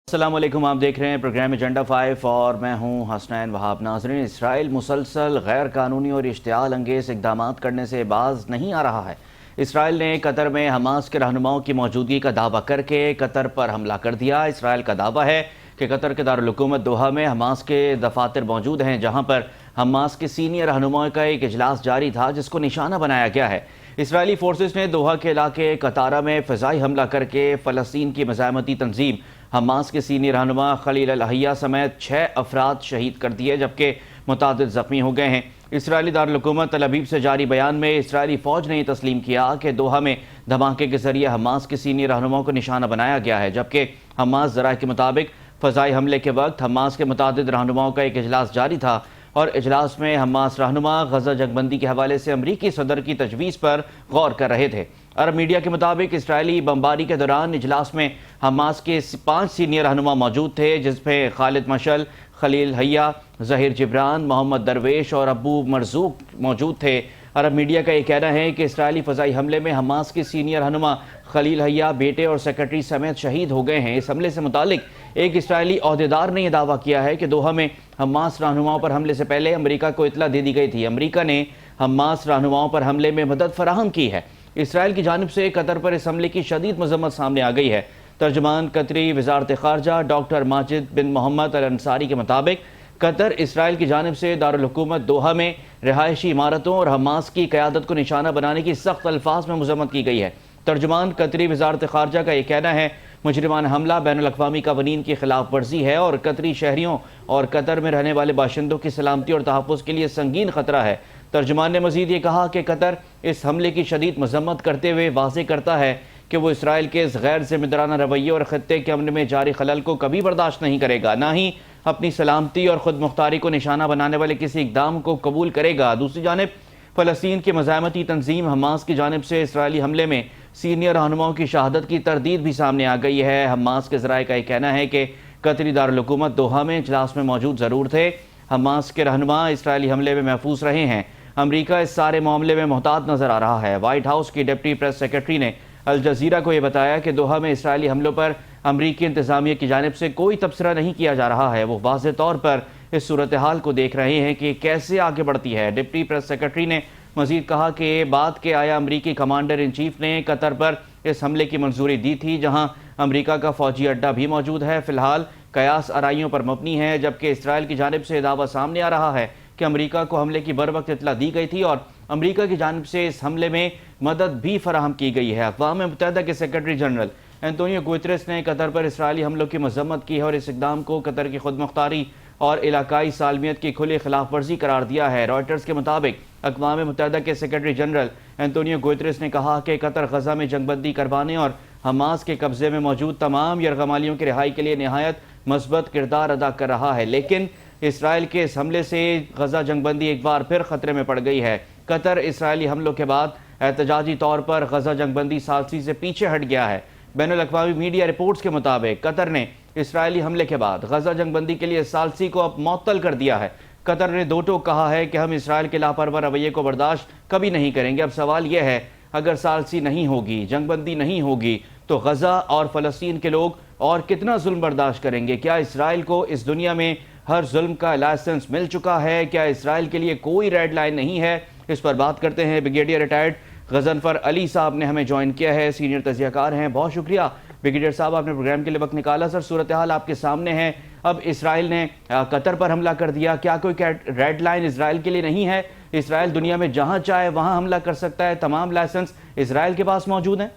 السلام علیکم، آپ دیکھ رہے ہیں پروگرام ایجنڈا 5 اور میں ہوں حسنین وہاب۔ ناظرین، اسرائیل مسلسل غیر قانونی اور اشتعال انگیز اقدامات کرنے سے باز نہیں آ رہا ہے۔ اسرائیل نے قطر میں حماس کے رہنماؤں کی موجودگی کا دعویٰ کر کے قطر پر حملہ کر دیا۔ اسرائیل کا دعویٰ ہے کہ قطر کے دارالحکومت دوحہ میں حماس کے دفاتر موجود ہیں، جہاں پر حماس کے سینئر رہنماؤں کا ایک اجلاس جاری تھا جس کو نشانہ بنایا گیا ہے۔ اسرائیلی فورسز نے دوحہ کے علاقے قطارہ میں فضائی حملہ کر کے فلسطین کی مزاحمتی تنظیم حماس کے سینئر رہنما خلیل الحیہ سمیت 6 افراد شہید کر دیے، جبکہ متعدد زخمی ہو گئے ہیں۔ اسرائیلی دارالحکومت تل ابیب سے جاری بیان میں اسرائیلی فوج نے یہ تسلیم کیا کہ دوحہ میں دھماکے کے ذریعے حماس کے سینئر رہنماؤں کو نشانہ بنایا گیا ہے، جبکہ حماس ذرائع کے مطابق فضائی حملے کے وقت حماس کے متعدد رہنماؤں کا ایک اجلاس جاری تھا اور اجلاس میں حماس رہنما غزہ جنگ بندی کے حوالے سے امریکی صدر کی تجویز پر غور کر رہے تھے۔ عرب میڈیا کے مطابق اسرائیلی بمباری کے دوران اجلاس میں حماس کے 5 سینئر رہنما موجود تھے، جس میں خالد مشعل، خلیل الحیہ، ظہیر جبران، محمد درویش اور ابو مرزوق موجود تھے۔ عرب میڈیا کا یہ کہنا ہے کہ اسرائیلی فضائی حملے میں حماس کے سینئر رہنما خلیل الحیہ بیٹے اور سیکرٹری سمیت شہید ہو گئے ہیں۔ اس حملے سے متعلق ایک اسرائیلی عہدیدار نے یہ دعویٰ کیا ہے کہ دوحہ میں حماس رہنماؤں پر حملے سے پہلے امریکہ کو اطلاع دے دی گئی تھی۔ امریکہ نے حماس رہنماؤں پر حملے میں مدد فراہم کی ہے۔ اسرائیل کی جانب سے قطر پر اس حملے کی شدید مذمت سامنے آ گئی ہے۔ ترجمان قطری وزارت خارجہ ڈاکٹر ماجد بن محمد الانصاری کے مطابق قطر اسرائیل کی جانب سے دارالحکومت دوحہ میں رہائشی عمارتوں اور حماس کی قیادت کو نشانہ بنانے کی سخت الفاظ میں مذمت کی گئی ہے۔ ترجمان قطری وزارت خارجہ کا یہ کہنا ہے مجرمانہ حملہ بین الاقوامی قوانین کی خلاف ورزی ہے اور قطری شہریوں اور قطر میں رہنے والے باشندوں کی سلامتی اور تحفظ کے لیے سنگین خطرہ ہے۔ ترجمان نے مزید یہ کہا کہ قطر اس حملے کی شدید مذمت کرتے ہوئے واضح کرتا ہے کہ وہ اسرائیل کے اس غیر ذمہ دارانہ رویے اور خطے کے امن میں جاری خلل کو کبھی برداشت نہیں کرے گا، نہ ہی اپنی سلامتی اور خود مختاری کو نشانہ بنانے والے کسی اقدام کو قبول کرے گا۔ دوسری جانب فلسطین کی مزاحمتی تنظیم حماس کی جانب سے اسرائیلی حملے میں سینئر رہنماؤں کی شہادت کی تردید بھی سامنے آ گئی ہے۔ حماس کے ذرائع کا یہ کہنا ہے کہ قطری دارالحکومت دوحہ میں اجلاس میں موجود ضرور تھے۔ حماس کے رہنما اسرائیلی حملے میں محفوظ رہے ہیں۔ امریکہ اس سارے معاملے میں محتاط نظر آ رہا ہے۔ وائٹ ہاؤس کی ڈپٹی پریس سیکرٹری نے الجزیرہ کو یہ بتایا کہ دوحہ میں اسرائیلی حملوں پر امریکی انتظامیہ کی جانب سے کوئی تبصرہ نہیں کیا جا رہا ہے۔ وہ واضح طور پر اس صورتحال کو دیکھ رہے ہیں کہ کیسے آگے بڑھتی ہے۔ ڈپٹی پریس سیکرٹری نے مزید کہا کہ یہ بات کہ آیا امریکی کمانڈر ان چیف نے قطر پر اس حملے کی منظوری دی تھی، جہاں امریکہ کا فوجی اڈہ بھی موجود ہے، فی الحال قیاس آرائیوں پر مبنی ہے، جبکہ اسرائیل کی جانب سے دعویٰ سامنے آ رہا ہے کہ امریکہ کو حملے کی بروقت اطلاع دی گئی تھی اور امریکہ کی جانب سے اس حملے میں مدد بھی فراہم کی گئی ہے۔ اقوام متحدہ کے سیکرٹری جنرل انتونیو گوتریس نے قطر پر اسرائیلی حملوں کی مذمت کی ہے اور اس اقدام کو قطر کی خود مختاری اور علاقائی سالمیت کی کھلی خلاف ورزی قرار دیا ہے۔ رائٹرز کے مطابق اقوام متحدہ کے سیکرٹری جنرل انتونیو گوتریس نے کہا کہ قطر غزہ میں جنگ بندی کروانے اور حماس کے قبضے میں موجود تمام یرغمالیوں کی رہائی کے لیے نہایت مثبت کردار ادا کر رہا ہے، لیکن اسرائیل کے اس حملے سے غزہ جنگ بندی ایک بار پھر خطرے میں پڑ گئی ہے۔ قطر اسرائیلی حملوں کے بعد احتجاجی طور پر غزہ جنگ بندی ثالثی سے پیچھے ہٹ گیا ہے۔ بین الاقوامی میڈیا رپورٹس کے مطابق قطر نے اسرائیلی حملے کے بعد غزہ جنگ بندی کے لیے ثالثی کو اب معطل کر دیا ہے۔ قطر نے دو ٹوک کہا ہے کہ ہم اسرائیل کے لاپرواہ رویے کو برداشت کبھی نہیں کریں گے۔ اب سوال یہ ہے اگر ثالثی نہیں ہوگی، جنگ بندی نہیں ہوگی تو غزہ اور فلسطین کے لوگ اور کتنا ظلم برداشت کریں گے؟ کیا اسرائیل کو اس دنیا میں ہر ظلم کا لائسنس مل چکا ہے؟ کیا اسرائیل کے لیے کوئی ریڈ لائن نہیں ہے؟ اس پر بات کرتے ہیں بریگیڈیئر ریٹائرڈ غضنفر علی صاحب نے ہمیں جوائن کیا ہے، سینئر تجزیہ کار ہیں۔ بہت شکریہ بریگیڈیئر صاحب، آپ نے پروگرام کے لیے وقت نکالا۔ سر، صورتحال آپ کے سامنے ہے، اب اسرائیل نے قطر پر حملہ کر دیا، کیا کوئی ریڈ لائن اسرائیل کے لیے نہیں ہے؟ اسرائیل دنیا میں جہاں چاہے وہاں حملہ کر سکتا ہے، تمام لائسنس اسرائیل کے پاس موجود ہیں؟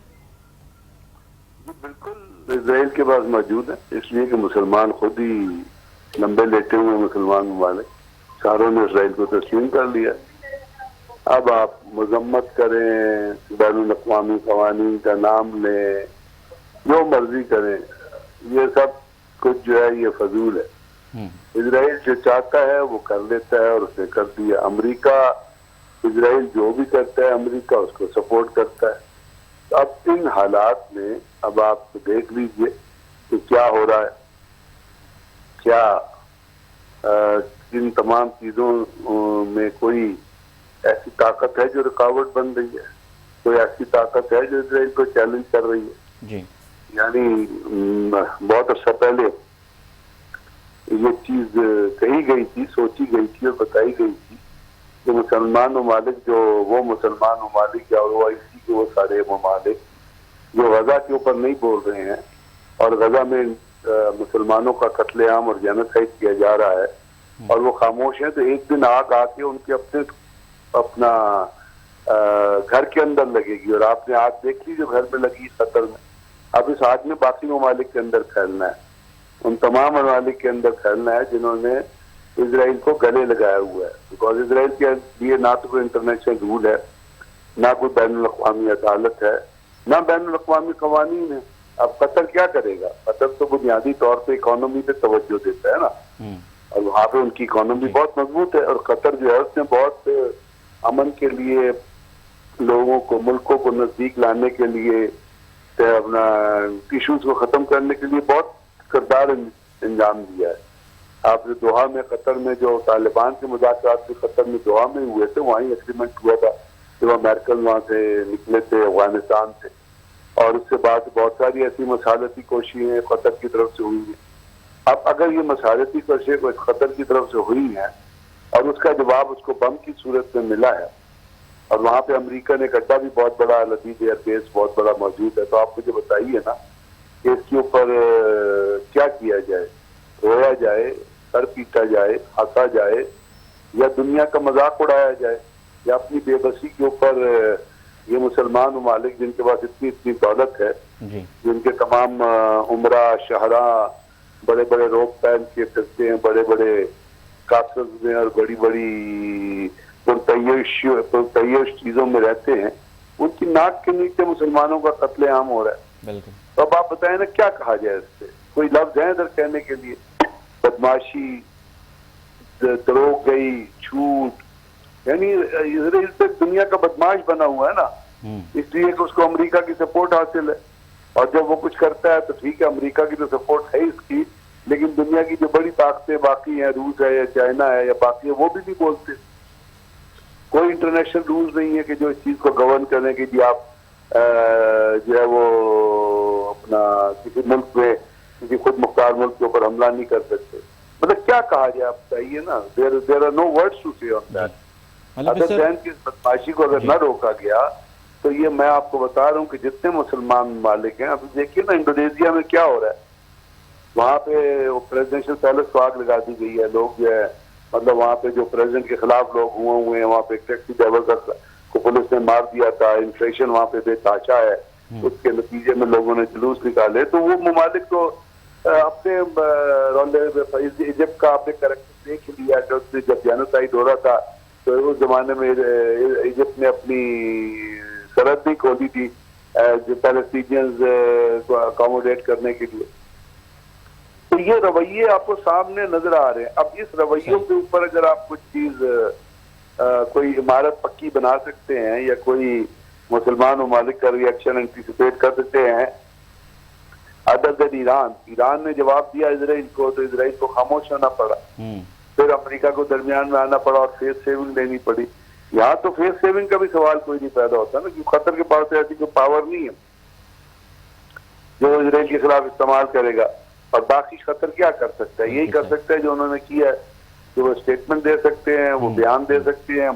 بالکل اسرائیل کے پاس موجود ہے، اس لیے کہ مسلمان خود ہی لمبے لیٹے ہوئے مسلمان ممالک ساروں نے اسرائیل کو تسلیم کر لیا۔ اب آپ مذمت کریں، بین الاقوامی قوانین کا نام لیں، جو مرضی کریں، یہ سب کچھ جو ہے یہ فضول ہے۔ اسرائیل جو چاہتا ہے وہ کر لیتا ہے اور اس نے کر دیا۔ امریکہ اسرائیل جو بھی کرتا ہے امریکہ اس کو سپورٹ کرتا ہے۔ اب ان حالات میں اب آپ دیکھ لیجئے کہ کیا ہو رہا ہے، کیا ان تمام چیزوں میں کوئی ایسی طاقت ہے جو رکاوٹ بن رہی ہے، کوئی ایسی طاقت ہے جو اسرائیل کو چیلنج کر رہی ہے؟ جی یعنی بہت عرصہ پہلے یہ چیز کہی گئی تھی، سوچی گئی تھی اور بتائی گئی تھی کہ مسلمان ممالک جو وہ مسلمان ممالک یا OIC کے وہ سارے ممالک جو غزہ کے اوپر نہیں بول رہے ہیں اور غزہ میں مسلمانوں کا قتل عام اور جینوسائیڈ کیا جا رہا ہے اور وہ خاموش ہیں، تو ایک دن آگ آ کے ان کے اپنا گھر کے اندر لگے گی، اور آپ نے آگ دیکھ لی جو گھر میں لگی قطر میں، اب اس آگ میں باقی ممالک کے اندر پھیلنا ہے، ان تمام ممالک کے اندر پھیلنا ہے جنہوں نے اسرائیل کو گلے لگایا ہوا ہے، بیکاز اسرائیل کے لیے نہ تو کوئی انٹرنیشنل رول ہے، نہ کوئی بین الاقوامی عدالت ہے، نہ بین الاقوامی قوانین ہے۔ اب قطر کیا کرے گا؟ قطر تو بنیادی طور پہ اکانومی پہ توجہ دیتا ہے نا، اور وہاں پہ ان کی اکانومی بہت مضبوط ہے، اور قطر جو ہے اس نے بہت امن کے لیے لوگوں کو، ملکوں کو نزدیک لانے کے لیے، اپنا ایشوز کو ختم کرنے کے لیے بہت کردار انجام دیا ہے۔ آپ نے دوحہ میں قطر میں جو طالبان کے مذاکرات بھی قطر میں دوحہ میں ہوئے تھے، وہاں ہی ایگریمنٹ ہوا تھا جب امریکن وہاں سے نکلے تھے افغانستان سے، اور اس کے بعد بہت ساری ایسی مصالحتی کوششیں قطر کی طرف سے ہوئی ہیں۔ اب اگر یہ مصالحتی کوششیں قطر کی طرف سے ہوئی ہیں اور اس کا جواب اس کو بم کی صورت میں ملا ہے، اور وہاں پہ امریکہ نے گڈھا بھی بہت بڑا، لذیذ ایئر بیس بہت بڑا موجود ہے، تو آپ مجھے بتائیے نا کہ اس کے اوپر کیا کیا جائے؟ رویا جائے، سر پیٹا جائے، ہنسا جائے، یا دنیا کا مذاق اڑایا جائے، یا اپنی بے بسی کے اوپر یہ مسلمان ممالک جن کے پاس اتنی دولت ہے، جن کے تمام عمرہ شہراں بڑے بڑے روب پہن کے پھرتے ہیں، بڑے بڑے کاسز میں اور بڑی بڑی پرتعیش چیزوں میں رہتے ہیں، ان کی ناک کے نیچے مسلمانوں کا قتل عام ہو رہا ہے۔ تو اب آپ بتائیں نا کیا کہا جائے اس سے؟ کوئی لفظ ہے ادھر کہنے کے لیے؟ بدماشی، دروغ گئی، جھوٹ، یعنی اسرائیل سے دنیا کا بدماش بنا ہوا ہے نا، اس لیے کہ اس کو امریکہ کی سپورٹ حاصل ہے، اور جب وہ کچھ کرتا ہے تو ٹھیک ہے، امریکہ کی تو سپورٹ ہے اس کی، لیکن دنیا کی جو بڑی طاقتیں باقی ہیں، روس ہے یا چائنا ہے یا باقی ہے، وہ بھی نہیں بولتے۔ کوئی انٹرنیشنل رولز نہیں ہے کہ جو اس چیز کو گورن کریں کہ جی آپ جو ہے وہ اپنا کسی ملک میں، کسی خود مختار ملک کے اوپر حملہ نہیں کر سکتے۔ مطلب کیا کہا جائے؟ آپ چاہیے نا، there are no words to say on that۔ اگر ذہن کی بدماشی کو اگر نہ روکا گیا تو یہ میں آپ کو بتا رہا ہوں کہ جتنے مسلمان ممالک ہیں، ابھی دیکھیے نا انڈونیزیا میں کیا ہو رہا ہے، وہاں پہ پریزیڈنشل پیلس کو آگ لگا دی گئی ہے، لوگ جو ہے مطلب وہاں پہ جو پریزیڈنٹ کے خلاف لوگ ہوئے ہیں، وہاں پہ ایک ٹیکسی ڈرائیور کو پولیس نے مار دیا تھا، انفلیشن وہاں پہ بے تحاشا ہے، اس کے نتیجے میں لوگوں نے جلوس نکالے، تو وہ ممالک تو اپنے ایجپٹ کا آپ نے کریکٹر دیکھ لیا کہ جب جینوسائیڈ ہو رہا تھا تو اس زمانے میں ایجپٹ نے اپنی سرحد نہیں کھولی تھی جو پیلسٹینینز کو اکاموڈیٹ کرنے کے لیے۔ تو یہ رویے آپ کو سامنے نظر آ رہے ہیں۔ اب اس رویوں کے اوپر اگر آپ کچھ چیز کوئی عمارت پکی بنا سکتے ہیں یا کوئی مسلمان ممالک کا ریئیکشن انٹیسپیٹ کر سکتے ہیں، ادر دین ایران نے جواب دیا اسرائیل کو، تو اسرائیل کو خاموش ہونا پڑا، پھر امریکہ کو درمیان میں آنا پڑا اور فیس سیونگ لینی پڑی۔ یہاں تو فیس سیونگ کا بھی سوال کوئی نہیں پیدا ہوتا نا، کیونکہ قطر کے پاس ایسی کوئی پاور نہیں ہے جو اسرائیل کے خلاف استعمال کرے گا، اور باقی قطر کیا کر سکتا ہے؟ یہی کر سکتا ہے جو انہوں نے کیا ہے، کہ وہ اسٹیٹمنٹ دے سکتے ہیں، وہ بیان دے سکتے ہیں،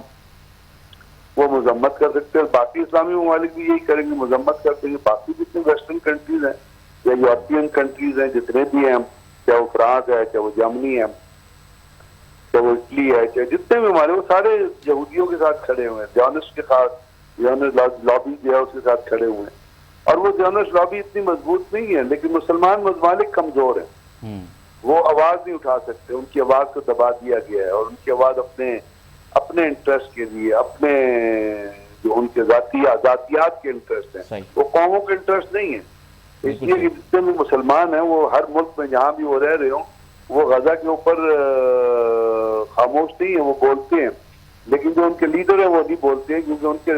وہ مذمت کر سکتے ہیں، باقی اسلامی ممالک بھی یہی کریں گے، مذمت کرتے ہیں۔ باقی جتنے ویسٹرن کنٹریز ہیں یا یورپین کنٹریز ہیں جتنے بھی ہیں، چاہے وہ فرانس ہے، چاہے وہ جرمنی ہے، چاہے وہ اٹلی ہے، چاہے جتنے بھی ہمارے، وہ سارے یہودیوں کے ساتھ کھڑے ہوئے ہیں، زیونسٹ کے ساتھ، زیونسٹ لابی جو ہے اس کے ساتھ کھڑے ہوئے ہیں، اور وہ زیونسٹ لابی اتنی مضبوط نہیں ہے، لیکن مسلمان ممالک کمزور ہیں، وہ آواز نہیں اٹھا سکتے، ان کی آواز کو دبا دیا گیا ہے، اور ان کی آواز اپنے انٹرسٹ کے لیے، اپنے جو ان کے ذاتیات کے انٹرسٹ ہیں، وہ قوموں کے انٹرسٹ نہیں ہیں۔ اس لیے کہ جتنے بھی مسلمان ہیں وہ ہر ملک میں جہاں بھی وہ رہ رہے ہوں، وہ غزہ کے اوپر خاموش نہیں ہیں، وہ بولتے ہیں، لیکن جو ان کے لیڈر ہیں وہ نہیں بولتے ہیں، کیونکہ ان کے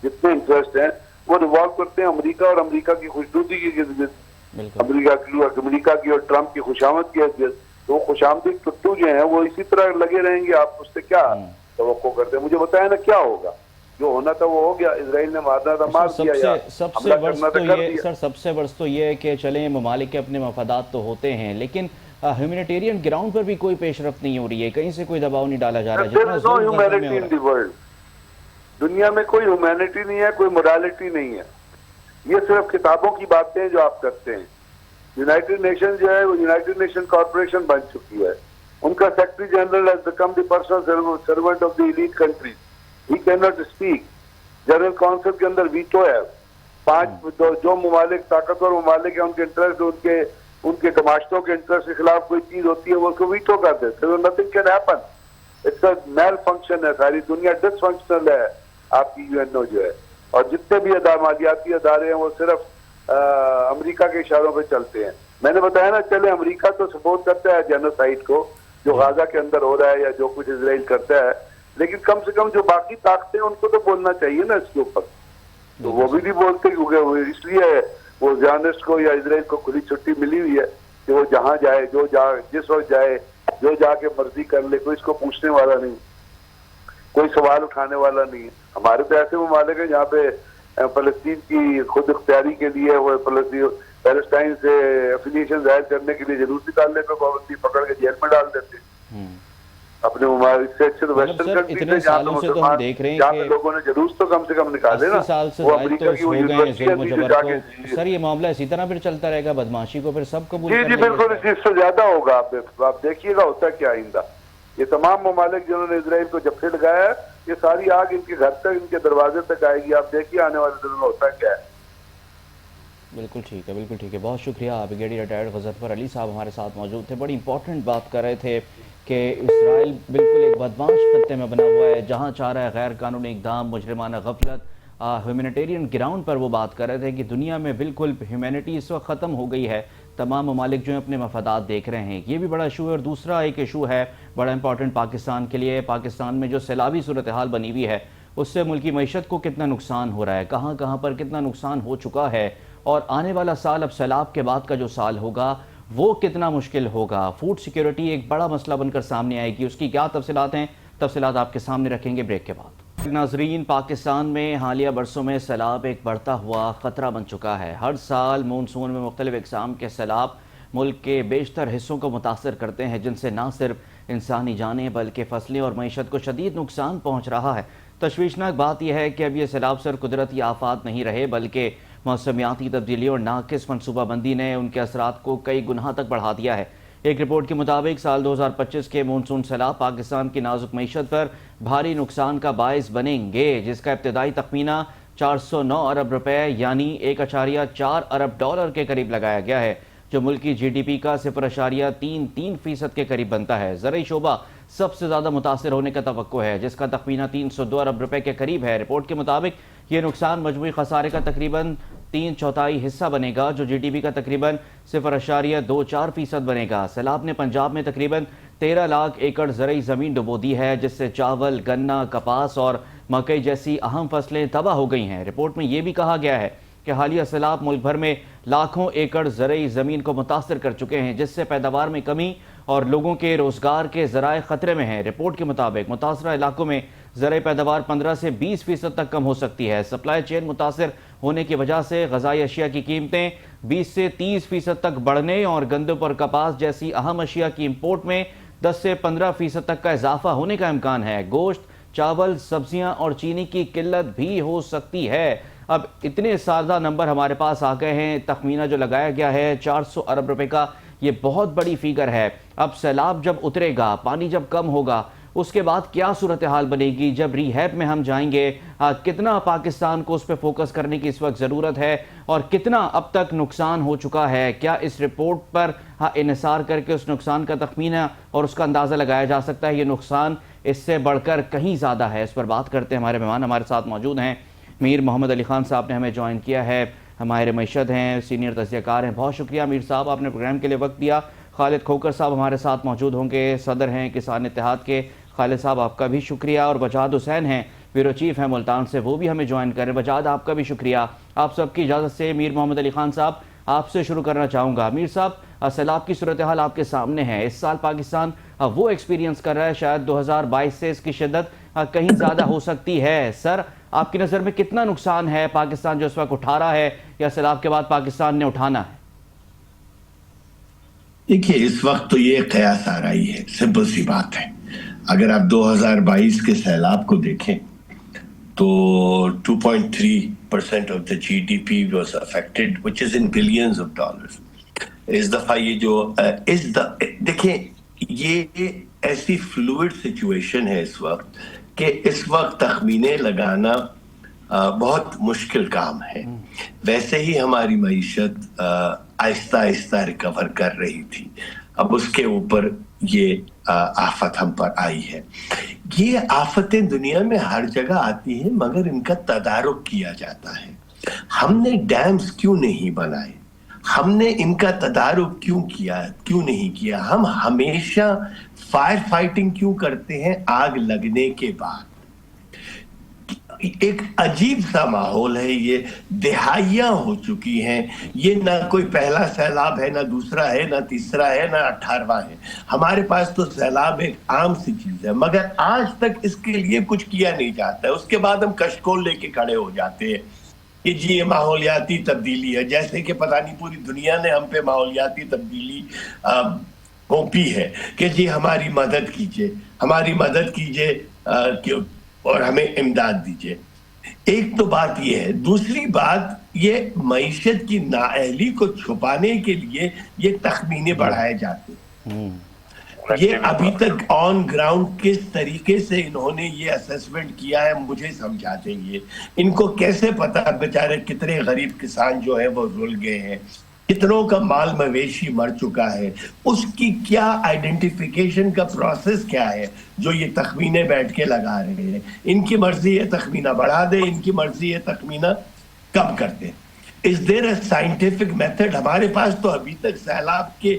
جتنے انٹرسٹ ہیں وہ ریوالو کرتے ہیں امریکہ اور امریکہ کی خوشنودی کی حیثیت، امریکہ کی اور ٹرمپ کی خوشامد کی حیثیت۔ تو وہ خوشامدی ٹٹو جو ہیں وہ اسی طرح لگے رہیں گے، آپ اس سے کیا توقع کرتے ہیں؟ مجھے بتائیں نا کیا ہوگا؟ جو ہونا تھا وہ ہو گیا، اسرائیل نے مارنا تھا مار دیا، یا حملہ کرنا تھا کر دیا۔ سب سے ورس تو یہ ہے کہ چلیں ممالک کے اپنے مفادات تو ہوتے ہیں، لیکن ہیومینیٹیرین گراؤنڈ پر بھی کوئی پیش رفت نہیں ہو رہی ہے، کہیں سے کوئی دباؤ نہیں ڈالا جا رہا ہے، There is no humanity in the world. دنیا میں کوئی ہیومینٹی نہیں ہے، کوئی morality نہیں ہے، یہ صرف کتابوں کی باتیں ہیں جو آپ کرتے ہیں۔ یونائٹڈ نیشن جو ہے وہ یونائٹڈ نیشن کارپوریشن بن چکی ہے، ان کا secretary general has become the personal servant of the elite countries. He cannot speak. General council کے اندر ویٹو ہے، جو ممالک طاقتور ممالک ہیں ان کے انٹرسٹ، ان کے گماشتوں کے انٹرسٹ کے خلاف کوئی چیز ہوتی ہے وہ اس کو ویٹو کر دیتے ہیں۔ nothing can happen. It's a malfunction ہے، ساری دنیا ڈس فنکشنل ہے آپ کی UNO جو ہے، اور جتنے بھی مالیاتی ادارے ہیں وہ صرف امریکہ کے اشاروں پہ چلتے ہیں۔ میں نے بتایا نا، چلے امریکہ تو سپورٹ کرتا ہے جینوسائیڈ کو جو غزہ کے اندر ہو رہا ہے یا جو کچھ اسرائیل کرتا ہے، لیکن کم سے کم جو باقی طاقتیں ان کو تو بولنا چاہیے نا اس کے اوپر، تو وہ بھی نہیں بولتے، کیونکہ اس لیے وہ زیانسٹ کو یا اسرائیل کو کھلی چھٹی ملی ہوئی ہے کہ وہ جہاں جائے، جس وقت جائے، جو جا کے مرضی کر لے، کوئی اس کو پوچھنے والا نہیں، کوئی سوال اٹھانے والا نہیں ہے۔ ہمارے پہ ایسے ممالک ہیں جہاں پہ فلسطین کی خود اختیاری کے لیے وہ پیلسٹائن سے افیلیشن ظاہر کرنے کے لیے جلوس نکالنے پہ پابندی، پکڑ کے جیل میں ڈال دیتے ہیں اپنے ممالک سے۔ اچھے تو ویسٹرن کنٹری سے جہاں پہ لوگوں نے جلوس تو کم سے کم نکالے نا، وہ امریکہ کی وہ یونیورسٹی۔ سر یہ معاملہ اسی طرح پھر چلتا رہے گا، بدماشی کو پھر سب قبول جی بالکل، اس سے زیادہ ہوگا۔ آپ دیکھیے گا ہوتا کیا آئندہ، یہ تمام ممالک جنہوں نے اسرائیل کو جب سے لگایا ہے، یہ ساری آگ ان کے گھر تک، ان کے دروازے تک آئے گی۔ آپ دیکھیے آنے والے دنوں میں ہوتا کیا ہے۔ بالکل ٹھیک ہے، بالکل ٹھیک ہے، بہت شکریہ۔ بریگیڈیئر ریٹائرڈ غضنفر علی صاحب ہمارے ساتھ موجود تھے، بڑی امپورٹنٹ بات کر رہے تھے کہ اسرائیل بالکل ایک بدمعاش خطے میں بنا ہوا ہے، جہاں چاہ رہا ہے غیر قانونی اقدام، مجرمانہ غفلت۔ ہیومینیٹیرین گراؤنڈ پر وہ بات کر رہے تھے کہ دنیا میں بالکل ہیومینٹی اس وقت ختم ہو گئی ہے، تمام ممالک جو ہیں اپنے مفادات دیکھ رہے ہیں، یہ بھی بڑا ایشو ہے۔ اور دوسرا ایک ایشو ہے بڑا امپورٹنٹ پاکستان کے لیے، پاکستان میں جو سیلابی صورتحال بنی ہوئی ہے اس سے ملکی معیشت کو کتنا نقصان ہو رہا ہے، کہاں کہاں پر کتنا نقصان ہو چکا ہے، اور آنے والا سال اب سیلاب کے بعد کا جو سال ہوگا وہ کتنا مشکل ہوگا۔ فوڈ سیکیورٹی ایک بڑا مسئلہ بن کر سامنے آئے گی، اس کی کیا تفصیلات ہیں، تفصیلات آپ کے سامنے رکھیں گے بریک کے بعد۔ ناظرین، پاکستان میں حالیہ برسوں میں سیلاب ایک بڑھتا ہوا خطرہ بن چکا ہے۔ ہر سال مونسون میں مختلف اقسام کے سیلاب ملک کے بیشتر حصوں کو متاثر کرتے ہیں، جن سے نہ صرف انسانی جانیں بلکہ فصلیں اور معیشت کو شدید نقصان پہنچ رہا ہے۔ تشویشناک بات یہ ہے کہ اب یہ سیلاب صرف قدرتی آفات نہیں رہے، بلکہ موسمیاتی تبدیلی اور ناقص منصوبہ بندی نے ان کے اثرات کو کئی گنا تک بڑھا دیا ہے۔ ایک رپورٹ کے مطابق سال 2025 کے مونسون سیلاب پاکستان کی نازک معیشت پر بھاری نقصان کا باعث بنیں گے، جس کا ابتدائی تخمینہ 409 ارب روپے یعنی 1.4 ارب ڈالر کے قریب لگایا گیا ہے، جو ملکی جی ڈی پی کا 0.33% کے قریب بنتا ہے۔ زرعی شعبہ سب سے زیادہ متاثر ہونے کا توقع ہے، جس کا تخمینہ 302 ارب روپے کے قریب ہے۔ رپورٹ کے مطابق یہ نقصان مجموعی خسارے کا تقریباً 3/4 حصہ بنے گا، جو جی ڈی پی کا تقریباً 0.24% بنے گا۔ سیلاب نے پنجاب میں تقریباً 13 لاکھ ایکڑ زرعی زمین ڈبو دی ہے، جس سے چاول، گنا، کپاس اور مکئی جیسی اہم فصلیں تباہ ہو گئی ہیں۔ رپورٹ میں یہ بھی کہا گیا ہے کہ حالیہ سیلاب ملک بھر میں لاکھوں ایکڑ زرعی زمین کو متاثر کر چکے ہیں، جس سے پیداوار میں کمی اور لوگوں کے روزگار کے ذرائع خطرے میں ہیں۔ رپورٹ کے مطابق متاثرہ علاقوں میں زرعی پیداوار 15 سے 20% تک کم ہو سکتی ہے۔ سپلائی چین متاثر ہونے کی وجہ سے غذائی اشیاء کی قیمتیں 20 سے 30% تک بڑھنے اور گندم اور کپاس جیسی اہم اشیاء کی امپورٹ میں 10 سے 15% تک کا اضافہ ہونے کا امکان ہے۔ گوشت، چاول، سبزیاں اور چینی کی قلت بھی ہو سکتی ہے۔ اب اتنے سادہ نمبر ہمارے پاس آ گئے ہیں، تخمینہ جو لگایا گیا ہے 400 ارب روپے کا، یہ بہت بڑی فیگر ہے۔ اب سیلاب جب اترے گا، پانی جب کم ہوگا، اس کے بعد کیا صورتحال بنے گی؟ جب ریہیب میں ہم جائیں گے، کتنا پاکستان کو اس پہ فوکس کرنے کی اس وقت ضرورت ہے، اور کتنا اب تک نقصان ہو چکا ہے؟ کیا اس رپورٹ پر انحصار کر کے اس نقصان کا تخمینہ اور اس کا اندازہ لگایا جا سکتا ہے؟ یہ نقصان اس سے بڑھ کر کہیں زیادہ ہے۔ اس پر بات کرتے ہیں، ہمارے مہمان ہمارے ساتھ موجود ہیں۔ میر محمد علی خان صاحب نے ہمیں جوائن کیا ہے، ہمارے معیشت ہیں، سینئر تجزیہ کار ہیں۔ بہت شکریہ میر صاحب، آپ نے پروگرام کے لیے وقت دیا۔ خالد کھوکر صاحب ہمارے ساتھ موجود ہوں گے، صدر ہیں کسان اتحاد کے۔ خالد صاحب آپ کا بھی شکریہ۔ اور بجاد حسین ہیں، بیورو چیف ہیں ملتان سے، وہ بھی ہمیں جوائن کریں۔ بجاد آپ کا بھی شکریہ۔ آپ سب کی اجازت سے میر محمد علی خان صاحب آپ سے شروع کرنا چاہوں گا۔ میر صاحب، سیلاب کی صورتحال آپ کے سامنے ہے۔ اس سال پاکستان وہ ایکسپیرینس کر رہا ہے، شاید 2022 سے اس کی شدت کہیں زیادہ ہو سکتی ہے۔ سر، آپ کی نظر میں کتنا نقصان ہے پاکستان جو اس وقت اٹھا رہا ہے یا سیلاب کے بعد پاکستان نے اٹھانا ہے؟ دیکھیے اس وقت تو یہ قیاس آ رہی ہے، سمپل سی بات ہے. اگر آپ 2022 کے سیلاب کو دیکھیں تو 2.3% of the GDP was affected, which is in billions of dollars. اس دفعہ یہ جو دیکھیں یہ ایسی فلوئڈ سچویشن ہے اس وقت کہ اس وقت تخمینے لگانا بہت مشکل کام ہے. ویسے ہی ہماری معیشت آہستہ آہستہ ریکور کر رہی تھی، اب اس کے اوپر یہ آفت ہم پر آئی ہے. یہ آفتیں دنیا میں ہر جگہ آتی ہیں مگر ان کا تدارک کیا جاتا ہے. ہم نے ڈیمز کیوں نہیں بنائے، ہم نے ان کا تدارک کیوں نہیں کیا. ہم ہمیشہ فائر فائٹنگ کیوں کرتے ہیں آگ لگنے کے بعد. ایک عجیب سا ماحول ہے، یہ دہائیاں ہو چکی ہیں. یہ نہ کوئی پہلا سیلاب ہے، نہ دوسرا ہے، نہ تیسرا ہے، نہ 18واں ہے. ہمارے پاس تو سیلاب ایک عام سی چیز ہے مگر آج تک اس کے لیے کچھ کیا نہیں جاتا ہے. اس کے بعد ہم کشکول لے کے کھڑے ہو جاتے ہیں کہ جی یہ ماحولیاتی تبدیلی ہے، جیسے کہ پتہ نہیں پوری دنیا نے ہم پہ ماحولیاتی تبدیلی تھوپی ہے کہ جی ہماری مدد کیجئے اور ہمیں امداد دیجئے. ایک تو بات یہ ہے. دوسری بات یہ معیشت کی نااہلی کو چھپانے کے لیے یہ تخمینے بڑھائے جاتے ہیں. یہ ابھی تک آن گراؤنڈ کس طریقے سے انہوں نے یہ اسیسمنٹ کیا ہے مجھے سمجھا دیں گے. ان کو کیسے پتا بیچارے کتنے غریب کسان جو ہیں وہ رول گئے ہیں، کتنوں کا مال مویشی مر چکا ہے، اس کی کیا آئیڈینٹیفیکیشن کا پروسیس کیا ہے جو یہ تخمینے بیٹھ کے لگا رہے ہیں. ان کی مرضی ہے تخمینہ بڑھا دے، ان کی مرضی ہے تخمینہ کم کر دے. Is there a scientific method؟ ہمارے پاس تو ابھی تک سیلاب کے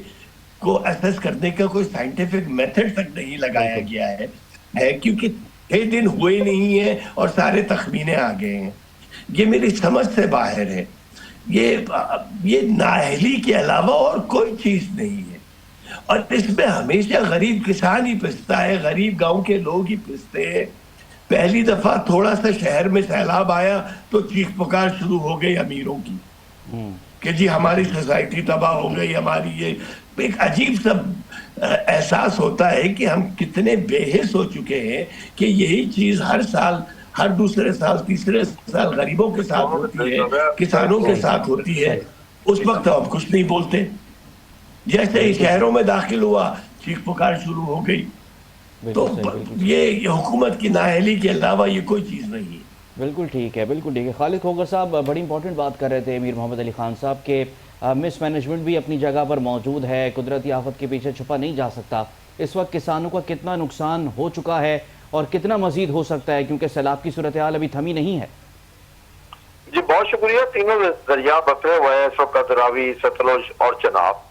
کو اسیس کرنے کا کوئی سائنٹیفک میتھڈ تک نہیں لگایا گیا ہے کیونکہ 6 دن ہوئے نہیں ہیں اور سارے تخمینے آ گئے ہیں. یہ میری سمجھ سے باہر ہے. یہ نااہلی کے علاوہ اور کوئی چیز نہیں ہے. اور اس میں ہمیشہ غریب کسان ہی پستا ہے، غریب گاؤں کے لوگ ہی پستے ہیں. پہلی دفعہ تھوڑا سا شہر میں سیلاب آیا تو چیخ پکار شروع ہو گئی امیروں کی کہ جی ہماری سوسائٹی تباہ ہو گئی، ہماری یہ. ایک عجیب سا احساس ہوتا ہے کہ ہم کتنے بے حس ہو چکے ہیں کہ یہی چیز ہر سال، ہر دوسرے سال، تیسرے سال غریبوں کے ساتھ ہوتی ہے، کسانوں کے ساتھ ہوتی ہے. اس وقت ہم کچھ نہیں بولتے. جیسے ہی شہروں میں داخل ہوا چیخ پکار شروع ہو گئی. تو یہ حکومت کی نااہلی کے علاوہ یہ کوئی چیز نہیں ہے. بالکل ٹھیک ہے، بالکل ٹھیک ہے. خالد کھوگر صاحب بڑی امپورٹنٹ بات کر رہے تھے امیر محمد علی خان صاحب کہ مس مینجمنٹ بھی اپنی جگہ پر موجود ہے، قدرتی آفت کے پیچھے چھپا نہیں جا سکتا. اس وقت کسانوں کا کتنا نقصان ہو چکا ہے اور کتنا مزید ہو سکتا ہے کیونکہ سیلاب کی صورتحال ابھی تھمی نہیں ہے. جی بہت شکریہ. تینوں دریا بکرے ہوئے ہیں اس وقت، راوی، ستلج اور چناب.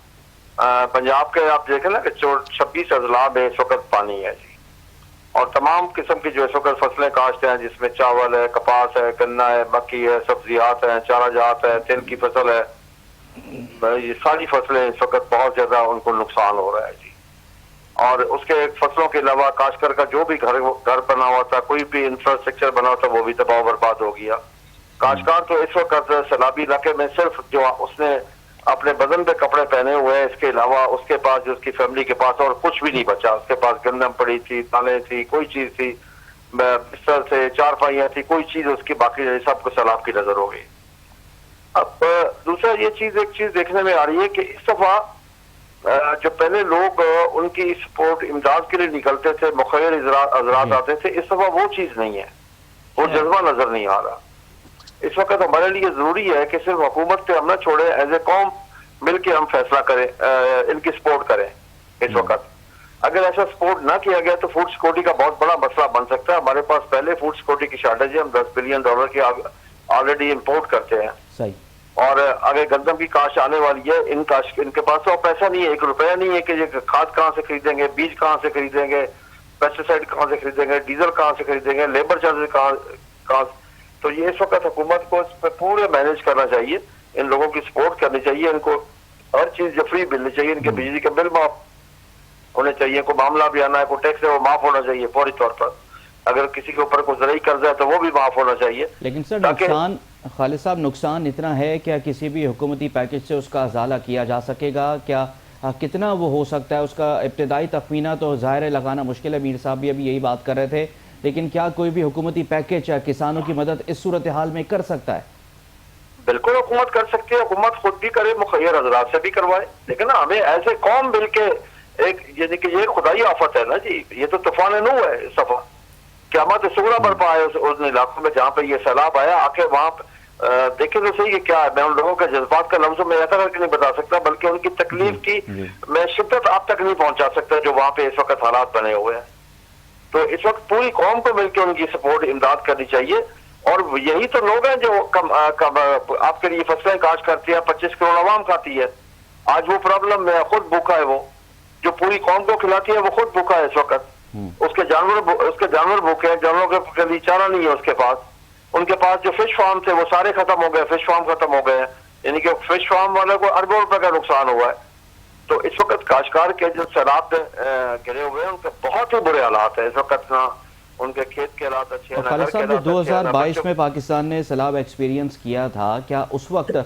پنجاب کے آپ دیکھیں نا کہ 26 اضلاع میں اس وقت پانی ہے جی، اور تمام قسم کی جو اس وقت فصلیں کاشتے ہیں جس میں چاول ہے، کپاس ہے، گنا ہے، مکی ہے، سبزیات ہیں، چارہ جات ہے، تیل کی فصل ہے. یہ ساری فصلیں اس وقت بہت زیادہ ان کو نقصان ہو رہا ہے جی. اور اس کے فصلوں کے علاوہ کاشتکار کا جو بھی گھر بنا ہوا تھا، کوئی بھی انفراسٹرکچر بنا ہوا تھا، وہ بھی تباہ و برباد ہو گیا. کاشتکار تو اس وقت سیلابی علاقے میں صرف جو اس نے اپنے بدن پہ کپڑے پہنے ہوئے ہیں، اس کے علاوہ اس کے پاس جو اس کی فیملی کے پاس اور کچھ بھی نہیں بچا. اس کے پاس گندم پڑی تھی، دالیں تھی، کوئی چیز تھی، بستر تھے، چارپائیاں تھی، کوئی چیز اس کی باقی نہیں، سب کو سیلاب کی نظر ہو گئی. اب دوسرا ایک چیز دیکھنے میں آ رہی ہے کہ اس دفعہ جو پہلے لوگ ان کی سپورٹ امداد کے لیے نکلتے تھے، مخیر حضرات آتے تھے، اس دفعہ وہ چیز نہیں ہے، وہ جذبہ نظر نہیں آ رہا. اس وقت ہمارے لیے ضروری ہے کہ صرف حکومت پہ ہم نہ چھوڑیں، ایز اے قوم مل کے ہم فیصلہ کریں، ان کی سپورٹ کریں. اس وقت اگر ایسا سپورٹ نہ کیا گیا تو فوڈ سیکورٹی کا بہت بڑا مسئلہ بن سکتا ہے. ہمارے پاس پہلے فوڈ سیکورٹی کی شارٹیج ہے، ہم $10 بلین کی آلریڈی امپورٹ کرتے ہیں. صحیح. اور اگر گندم کی کاشت آنے والی ہے، ان کے پاس تو پیسہ نہیں ہے، 1 روپیہ نہیں ہے کہ یہ کھاد کہاں سے خریدیں گے، بیج کہاں سے خریدیں گے، پیسٹیسائڈ کہاں سے خریدیں گے، ڈیزل کہاں سے خریدیں گے، لیبر چارجز کہاں. تو یہ اس وقت حکومت کو اس پہ پورے مینیج کرنا چاہیے، ان لوگوں کی سپورٹ کرنی چاہیے، ان کو ہر چیز جو فری ملنی چاہیے، ان کے بجلی کے بل معاف ہونے چاہیے، کوئی معاملہ بھی آنا ہے، کوئی ٹیکس ہے وہ معاف ہونا چاہیے فوری طور پر. اگر کسی کے اوپر کوئی زرعی قرض ہے تو وہ بھی معاف ہونا چاہیے. لیکن سر نقصان، خالد صاحب نقصان اتنا ہے کیا کسی بھی حکومتی پیکج سے اس کا ازالہ کیا جا سکے گا؟ کیا کتنا وہ ہو سکتا ہے؟ اس کا ابتدائی تخمینہ تو ظاہر ہے لگانا مشکل ہے، میر صاحب بھی ابھی یہی بات کر رہے تھے، لیکن کیا کوئی بھی حکومتی پیکج کسانوں کی مدد اس صورتحال میں کر سکتا ہے؟ بالکل حکومت کر سکتی ہے، حکومت خود بھی کرے، مخیر حضرات سے بھی کروائے، لیکن ہمیں ایسے قوم مل کے ایک، یعنی کہ یہ خدائی آفت ہے نا جی، یہ تو طوفان نوح ہے اس دفعہ، قیامت صغریٰ برپا ہے ان علاقوں میں جہاں پہ یہ سیلاب آیا. آ کے وہاں دیکھیں تو صحیح کہ کیا ہے، میں ان لوگوں کے جذبات کا لفظوں میں ایسا کر کے نہیں بتا سکتا، بلکہ ان کی تکلیف کی میں شدت آپ تک نہیں پہنچا سکتا جو وہاں پہ اس وقت حالات بنے ہوئے ہیں. تو اس وقت پوری قوم کو مل کے ان کی سپورٹ امداد کرنی چاہیے، اور یہی تو لوگ ہیں جو آپ کے لیے فصلیں کاشت کرتی ہیں، 25 کروڑ عوام کھاتی ہے. آج وہ پرابلم میں خود بھوکا ہے، وہ جو پوری قوم کو کھلاتی ہے وہ خود بھوکا ہے اس وقت. اس کے جانور بھوکے ہیں، جانوروں کے لیے چارہ نہیں ہے اس کے پاس. ان کے پاس جو فش فارم تھے وہ سارے ختم ہو گئے، فش فارم ختم ہو گئے ہیں، یعنی کہ فش فارم والے کو اربوں روپے کا نقصان ہوا ہے. تو اس وقت کاشتکار کے جو سیلاب گرے ہوئے ہیں ان کے بہت ہی برے حالات ہیں اس وقت، نہ ان کے کھیت کے حالات اچھے ہیں. خالد صاحب جو 2022 میں پاکستان نے سیلاب ایکسپیرینس کیا تھا، کیا اس وقت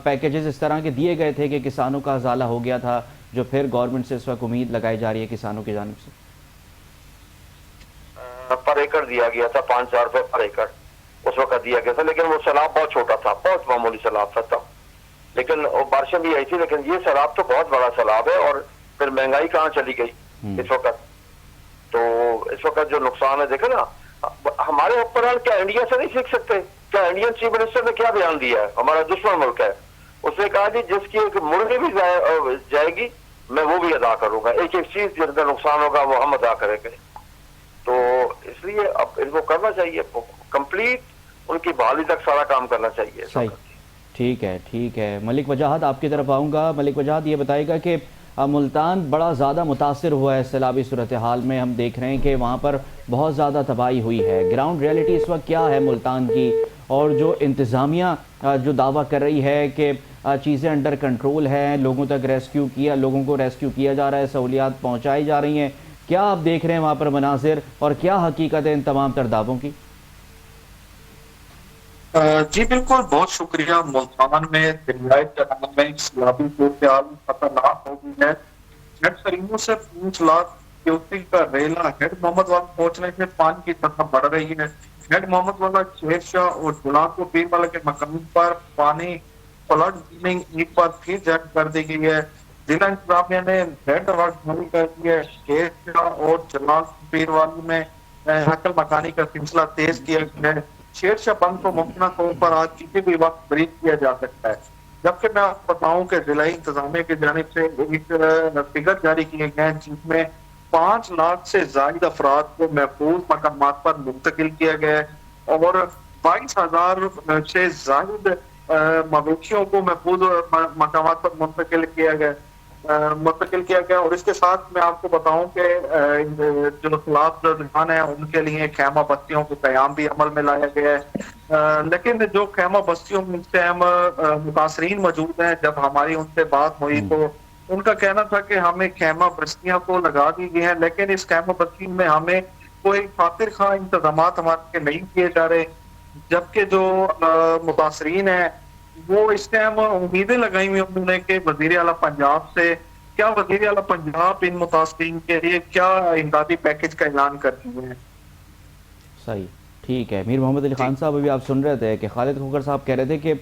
پیکیجز اس طرح کے دیے گئے تھے کہ کسانوں کا ازالہ ہو گیا تھا، جو پھر گورنمنٹ سے اس وقت امید لگائی جا رہی ہے کسانوں کی جانب سے؟ پر ایکڑ دیا گیا تھا، 5,000 روپے پر ایکڑ اس وقت دیا گیا تھا، لیکن وہ سیلاب بہت چھوٹا تھا، بہت معمولی سیلاب تھا تب، لیکن بارشیں بھی آئی تھی. لیکن یہ سیلاب تو بہت بڑا سیلاب ہے، اور پھر مہنگائی کہاں چلی گئی اس وقت. تو اس وقت جو نقصان ہے دیکھیں نا، ہمارے حکمران کیا انڈیا سے نہیں سیکھ سکتے؟ کیا انڈین چیف منسٹر نے کیا بیان دیا ہے؟ ہمارا دشمن ملک ہے، اس نے کہا جی جس کی ایک مرغی بھی جائے گی میں وہ بھی ادا کروں گا، ایک ایک چیز جس کا نقصان ہوگا وہ ہم ادا کریں گے. تو اس لیے اب ان کو کرنا چاہیے کمپلیٹ، ان کی بحالی تک سارا کام کرنا چاہیے. صحیح، ٹھیک ہے. ملک وجاہت آپ کی طرف آؤں گا. ملک وجاہت یہ بتائے گا کہ ملتان بڑا زیادہ متاثر ہوا ہے سیلابی صورتحال میں، ہم دیکھ رہے ہیں کہ وہاں پر بہت زیادہ تباہی ہوئی ہے. گراؤنڈ ریئلٹی اس وقت کیا ہے ملتان کی، اور جو انتظامیہ جو دعویٰ کر رہی ہے کہ چیزیں انڈر کنٹرول ہیں، لوگوں کو ریسکیو کیا جا رہا ہے، سہولیات پہنچائی جا رہی ہیں، کیا آپ دیکھ رہے ہیں وہاں پر مناظر، اور کیا حقیقت ہے ان تمام تر دعووں کی؟ جی بالکل، بہت شکریہ. ملتان میں دریائے چناب میں سیلابی صورتحال خطرناک ہو گئی ہے. ہیڈ سریموں سے 5 لاکھ کیوسیک کا ریلا ہیڈ محمد والا پہنچنے سے پانی کی سطح بڑھ رہی ہے. ہیڈ محمد والا، شیر شاہ اور جلال کو پیر والا کے مقام پر پانی فلڈ وارننگ ایک بار پھر جاری کر دی گئی ہے. ضلع انتظامیہ نے ریڈ الرٹ جاری کر دی ہے. شیر شاہ اور جلال پیر والی میں نقل مکانی کا سلسلہ تیز کیا گیا ہے. شیر شاہ بند کو ممکنہ طور پر آج کسی بھی وقت بریک کیا جا سکتا ہے. جبکہ میں آپ کو بتاؤں کہ ضلعی انتظامیہ کی جانب سے ایک فگر جاری کیے گئے ہیں جس میں 5 لاکھ سے زائد افراد کو محفوظ مقامات پر منتقل کیا گیا ہے، اور 22,000 سے زائد مویشیوں کو محفوظ مقامات پر منتقل کیا گیا. اور اس کے ساتھ میں آپ کو بتاؤں کہ جو سیلاب زدگان ہیں ان کے لیے خیمہ بستیوں کے قیام بھی عمل میں لایا گیا ہے. لیکن جو خیمہ بستیوں میں سے ہم متاثرین موجود ہیں، جب ہماری ان سے بات ہوئی تو ان کا کہنا تھا کہ ہمیں خیمہ بستیاں تو لگا دی گئی ہیں، لیکن اس خیمہ بستی میں ہمیں کوئی خاطر خواہ انتظامات ہمارے نہیں کیے جا رہے. جبکہ جو متاثرین ہیں وہ اس ٹائم امیدیں لگائی ہوئی انہوں نے کہ وزیر اعلیٰ پنجاب سے، کیا وزیر اعلیٰ پنجاب ان متاثرین کے لیے کیا امدادی پیکج کا اعلان کرتی ہیں. صحیح، ٹھیک ہے. میر محمد علی خان صاحب ابھی آپ سن رہے تھے کہ خالد کھوکھر صاحب کہہ رہے تھے کہ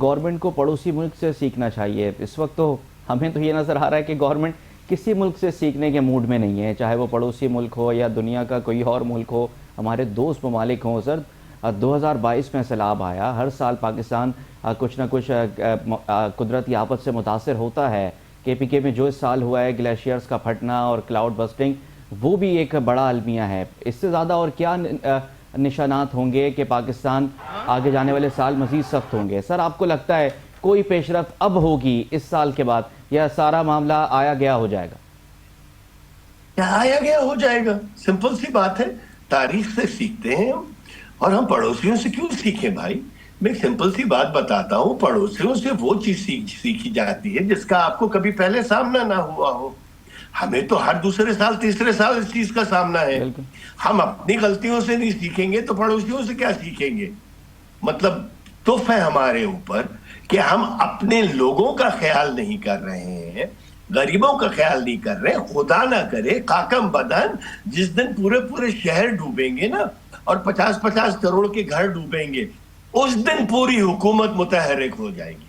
گورنمنٹ کو پڑوسی ملک سے سیکھنا چاہیے. اس وقت تو ہمیں تو یہ نظر آ رہا ہے کہ گورنمنٹ کسی ملک سے سیکھنے کے موڈ میں نہیں ہے، چاہے وہ پڑوسی ملک ہو یا دنیا کا کوئی اور ملک ہو، ہمارے دوست ممالک ہوں. سر 2022 میں سیلاب آیا، ہر سال پاکستان کچھ نہ کچھ قدرتی آفت سے متاثر ہوتا ہے. KPK میں جو اس سال ہوا ہے گلیشیئرز کا پھٹنا اور کلاؤڈ بسٹنگ، وہ بھی ایک بڑا المیہ ہے. اس سے زیادہ اور کیا نشانات ہوں گے کہ پاکستان آگے جانے والے سال مزید سخت ہوں گے؟ سر آپ کو لگتا ہے کوئی پیش رفت اب ہوگی اس سال کے بعد، یا سارا معاملہ آیا گیا ہو جائے گا؟ کیا آیا گیا ہو جائے گا؟ سمپل سی بات ہے، تاریخ سے سیکھتے ہیں ہم، اور ہم پڑوسیوں سے کیوں سیکھیں بھائی؟ میں ایک سمپل سی بات بتاتا ہوں، پڑوسیوں سے وہ چیز سیکھی جاتی ہے جس کا آپ کو کبھی پہلے سامنا نہ ہوا ہو. ہمیں تو ہر دوسرے سال تیسرے سال اس چیز کا سامنا ہے. ہم اپنی غلطیوں سے نہیں سیکھیں گے تو پڑوسیوں سے کیا سیکھیں گے؟ مطلب توف ہے ہمارے اوپر کہ ہم اپنے لوگوں کا خیال نہیں کر رہے ہیں، غریبوں کا خیال نہیں کر رہے. خدا نہ کرے قاکم بدن جس دن پورے شہر ڈوبیں گے نا اور 50 کروڑ کے گھر ڈوبیں گے، اس دن پوری حکومت متحرک ہو جائے گی.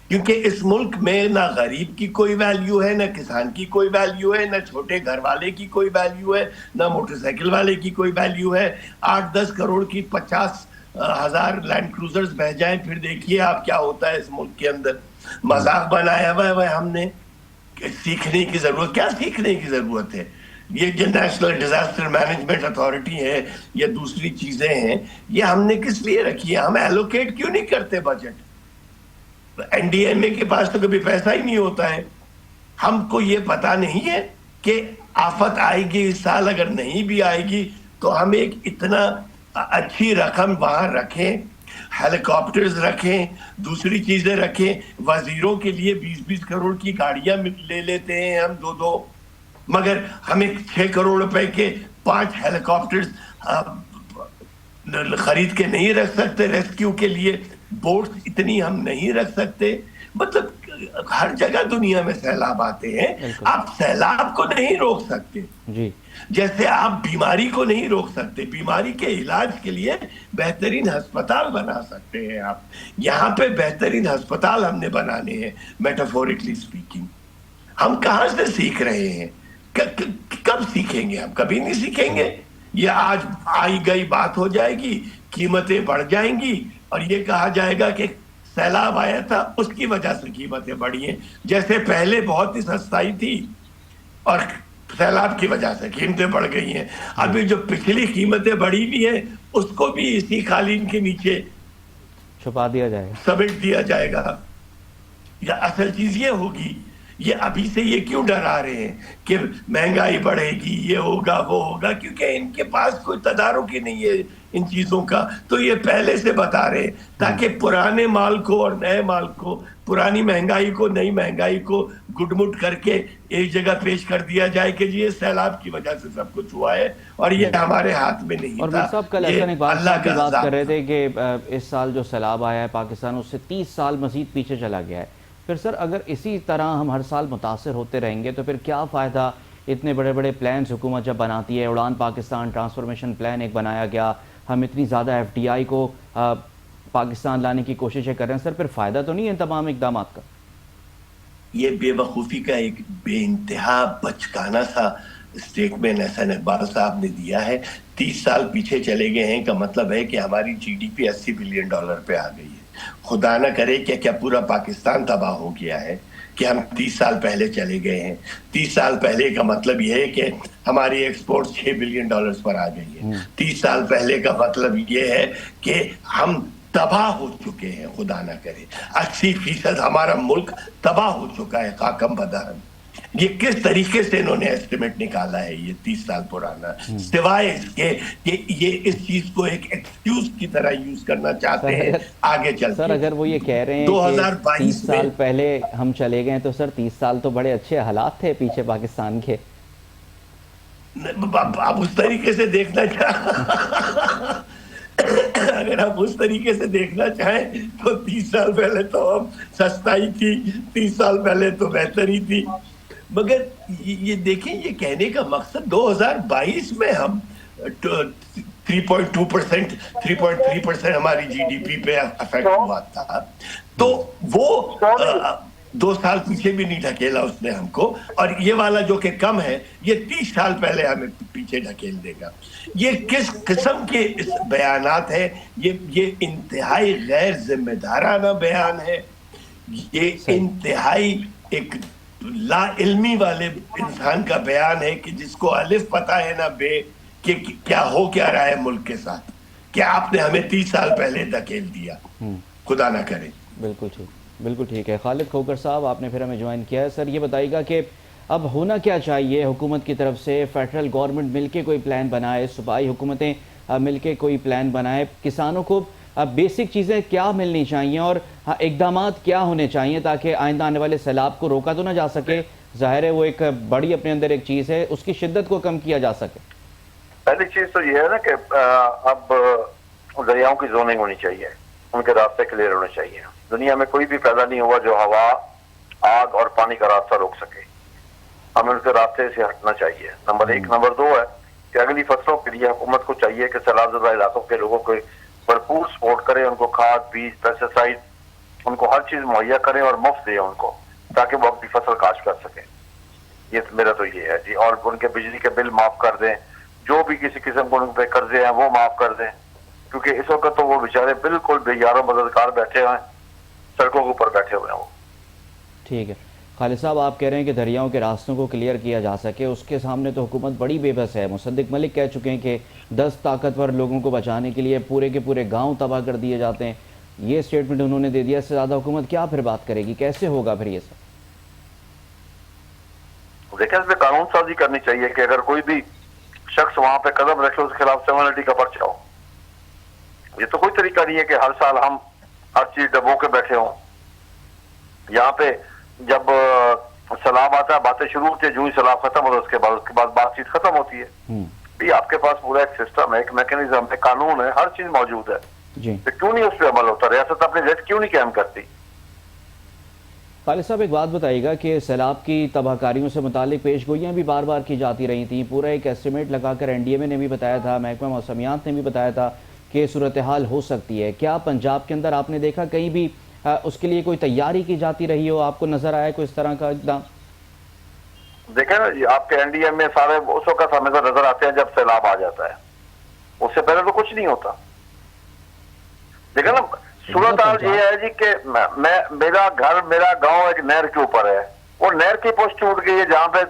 کیونکہ اس ملک میں نہ غریب کی کوئی ویلیو ہے، نہ کسان کی کوئی ویلیو ہے، نہ چھوٹے گھر والے کی کوئی ویلیو ہے، نہ موٹر سائیکل والے کی کوئی ویلیو ہے. 8-10 کروڑ کی 50,000 لینڈ کروزرز بہ جائیں، پھر دیکھیے آپ کیا ہوتا ہے اس ملک کے اندر. مذاق بنایا ہوا ہے ہم نے. سیکھنے کی ضرورت کیا؟ سیکھنے کی ضرورت ہے. یہ جو نیشنل ڈیزاسٹر مینجمنٹ اتھارٹی ہے یا دوسری چیزیں ہیں، یہ ہم نے کس لیے رکھی ہے؟ ہم ایلوکیٹ کیوں نہیں کرتے بجٹ؟ این ڈی ایم اے کے پاس تو کبھی پیسہ ہی نہیں ہوتا ہے. ہم کو یہ پتا نہیں ہے کہ آفت آئے گی اس سال، اگر نہیں بھی آئے گی تو ہم ایک اتنا اچھی رقم وہاں رکھیں، ہیلی کاپٹرز رکھیں، دوسری چیزیں رکھیں. وزیروں کے لیے 20-20 کروڑ کی گاڑیاں لے لیتے ہیں ہم 2-2، مگر ہمیں 6 کروڑ روپے کے 5 ہیلی کاپٹرز خرید کے نہیں رکھ سکتے. ریسکیو کے لیے بوٹس اتنی ہم نہیں رکھ سکتے. مطلب ہر جگہ دنیا میں سیلاب آتے ہیں، آپ سیلاب کو نہیں روک سکتے. جیسے آپ بیماری کو نہیں روک سکتے، بیماری کے علاج کے لیے بہترین ہسپتال بنا سکتے ہیں آپ. یہاں پہ بہترین ہسپتال ہم نے بنانے ہیں میٹافورکلی اسپیکنگ. ہم کہاں سے سیکھ رہے ہیں؟ کب سیکھیں گے؟ ہم کبھی نہیں سیکھیں گے. یہ آج آئی گئی بات ہو جائے گی، قیمتیں بڑھ جائیں گی اور یہ کہا جائے گا کہ سیلاب آیا تھا اس کی وجہ سے قیمتیں بڑھی ہیں. جیسے پہلے بہت ہی سستائی تھی اور سیلاب کی وجہ سے قیمتیں بڑھ گئی ہیں. ابھی جو پچھلی قیمتیں بڑھی بھی ہیں اس کو بھی اسی قالین کے نیچے چھپا دیا جائے گا، سمیٹ دیا جائے گا. یا اصل چیز یہ ہوگی، یہ ابھی سے یہ کیوں ڈرا رہے ہیں کہ مہنگائی بڑھے گی، یہ ہوگا وہ ہوگا؟ کیونکہ ان کے پاس کوئی تدارک ہی نہیں ہے ان چیزوں کا. تو یہ پہلے سے بتا رہے ہیں تاکہ پرانے مال کو اور نئے مال کو، پرانی مہنگائی کو نئی مہنگائی کو گڈمٹ کر کے ایک جگہ پیش کر دیا جائے کہ جی یہ سیلاب کی وجہ سے سب کچھ ہوا ہے اور یہ ہمارے ہاتھ میں نہیں اور تھا. مرزا صاحب کل احسن اقبال صاحب کی بات کر رہے تھے کہ اس سال جو سیلاب آیا ہے پاکستان اس سے 30 سال مزید پیچھے چلا گیا ہے. پھر سر اگر اسی طرح ہم ہر سال متاثر ہوتے رہیں گے تو پھر کیا فائدہ؟ اتنے بڑے بڑے پلانز حکومت جب بناتی ہے، اڑان پاکستان ٹرانسفارمیشن پلان ایک بنایا گیا، ہم اتنی زیادہ ایف ڈی آئی کو پاکستان لانے کی کوششیں کر رہے ہیں، سر پھر فائدہ تو نہیں ہے ان تمام اقدامات کا؟ یہ بے وقوفی کا ایک بے انتہا بچکانہ سا اسٹیٹمنٹ احسن اقبال صاحب نے دیا ہے. 30 سال پیچھے چلے گئے ہیں کا مطلب ہے کہ ہماری جی ڈی پی $80 بلین پہ آ گئی ہے. خدا نہ کرے کہ کیا پورا پاکستان تباہ ہو گیا ہے کہ ہم 30 سال پہلے چلے گئے ہیں. 30 سال پہلے کا مطلب یہ ہے کہ ہماری ایکسپورٹ $6 بلین پر آ گئی ہے. 30 سال پہلے کا مطلب یہ ہے کہ ہم تباہ ہو چکے ہیں. خدا نہ کرے 80% ہمارا ملک تباہ ہو چکا ہے قاکم بدہن. یہ کس طریقے سے انہوں نے ایسٹیمیٹ نکالا ہے یہ 30 سال پرانا، سوائے اس کے کہ یہ اس چیز کو ایک ایکسکیوز کی طرح یوز کرنا چاہتے ہیں آگے چل کے. سر اگر وہ یہ کہہ رہے ہیں کہ 30 سال پہلے ہم چلے گئے تو سر 30 سال تو بڑے اچھے حالات تھے پیچھے پاکستان کے. آپ اس طریقے سے دیکھنا اگر آپ اس طریقے سے دیکھنا چاہیں تو 30 سال پہلے تو ہم سستائی تھی، 30 سال پہلے تو بہتری تھی. مگر یہ دیکھیں، یہ کہنے کا مقصد 2022 میں ہم 3.2%، 3.3% ہماری جی ڈی پی پہ افیکٹ ہوا تھا. تو وہ 2 سال پیچھے بھی نہیں ڈھکیلا اس نے ہم کو، اور یہ والا جو کہ کم ہے یہ 30 سال پہلے ہمیں پیچھے ڈھکیل دے گا. یہ کس قسم کے بیانات ہیں؟ یہ انتہائی غیر ذمہ دارانہ بیان ہے. یہ انتہائی ایک لا علمی والے انسان کا بیان ہے کہ جس کو الف پتہ ہے نہ بے کہ کیا ہو کیا رہا ہے ملک کے ساتھ. کیا آپ نے ہمیں 30 سال پہلے دھکیل دیا؟ خدا نہ کرے. بالکل ٹھیک ہے. خالد کھوکر صاحب آپ نے پھر ہمیں جوائن کیا ہے. سر یہ بتائیے گا کہ اب ہونا کیا چاہیے حکومت کی طرف سے؟ فیڈرل گورنمنٹ مل کے کوئی پلان بنائے، صوبائی حکومتیں مل کے کوئی پلان بنائے، کسانوں کو بیسک چیزیں کیا ملنی چاہیے اور اقدامات کیا ہونے چاہیے تاکہ آئندہ آنے والے سیلاب کو روکا تو نہ جا سکے، ظاہر ہے وہ ایک بڑی اپنے اندر ایک چیز ہے, اس کی شدت کو کم کیا جا سکے؟ پہلی چیز تو یہ ہے نا کہ اب دریاؤں کی زوننگ ہونی چاہیے, ان کے راستے کلیئر ہونے چاہیے. دنیا میں کوئی بھی پیدا نہیں ہوا جو ہوا, آگ اور پانی کا راستہ روک سکے. ہمیں ان کے راستے سے ہٹنا چاہیے, نمبر 1. نمبر 2 ہے کہ اگلی فصلوں کے لیے حکومت کو چاہیے کہ سیلاب زدہ علاقوں کے لوگوں کو بھرپور سپورٹ کرے, ان کو کھاد, بیج, پیسٹی سائڈ, ان کو ہر چیز مہیا کریں اور مفت دیں ان کو, تاکہ وہ اپنی فصل کاشت کر سکیں. یہ میرا تو یہ ہے جی. اور ان کے بجلی کے بل معاف کر دیں, جو بھی کسی قسم کو ان پہ قرضے ہیں وہ معاف کر دیں, کیونکہ اس وقت تو وہ بیچارے بالکل بے یار و مددگار بیٹھے ہوئے ہیں, سڑکوں کے اوپر بیٹھے ہوئے ہیں وہ. ٹھیک ہے خالد صاحب, آپ کہہ رہے ہیں کہ دریاؤں کے راستوں کو کلیئر کیا جا سکے, اس کے سامنے تو حکومت بڑی بے بس ہے. مصدق ملک کہہ چکے ہیں کہ 10 طاقتور لوگوں کو بچانے کے لیے پورے کے پورے گاؤں تباہ کر دیے جاتے ہیں. یہ سٹیٹمنٹ انہوں نے دے دیا, اس سے زیادہ حکومت کیا پھر بات کرے گی؟ کیسے ہوگا پھر یہ سب؟ دیکھیں, اس میں قانون سازی کرنی چاہیے کہ اگر کوئی بھی شخص وہاں پہ قدم رکھے اس کے خلاف 780 کا پرچہ ہو. یہ تو کوئی طریقہ نہیں ہے کہ ہر سال ہم ہر چیز دبو کے بیٹھے ہوں. یہاں پہ جب سیلاب آتا ہے باتیں شروع ہوتی ہے, جو ہی سیلاب ختم ہوتا ہے اس کے بعد بات چیت ختم ہوتی ہے. بھی آپ کے پاس پورا ایک سسٹم ہے, ایک میکنزم ہے, قانون ہے, ہر چیز موجود ہے. تو کیوں نہیں اس پہ عمل ہوتا؟ ریاست اپنی ریٹ کیوں نہیں قائم کرتی؟ خالد صاحب ایک بات بتائیے گا کہ سیلاب کی تباہ کاریوں سے متعلق پیش گوئیاں بھی بار بار کی جاتی رہی تھیں. پورا ایک ایسٹیمیٹ لگا کر NDMA نے بھی بتایا تھا, محکمہ موسمیات نے بھی بتایا تھا کہ صورتحال ہو سکتی ہے. کیا پنجاب کے اندر آپ نے دیکھا کہیں بھی اس کے لیے کوئی تیاری کی جاتی رہی ہو؟ آپ کو نظر آیا کوئی اس طرح کا اقدام؟ دیکھیں نا, آپ کے NDMA سارے اس وقت ہمیں نظر آتے ہیں جب سیلاب آ جاتا ہے, اس سے پہلے تو کچھ نہیں ہوتا. دیکھیں نا, صورتحال یہ ہے جی کہ میرا گھر, میرا گاؤں ایک نہر کے اوپر ہے, وہ نہر کی پوسٹ ٹوٹ گئی ہے جہاں پہ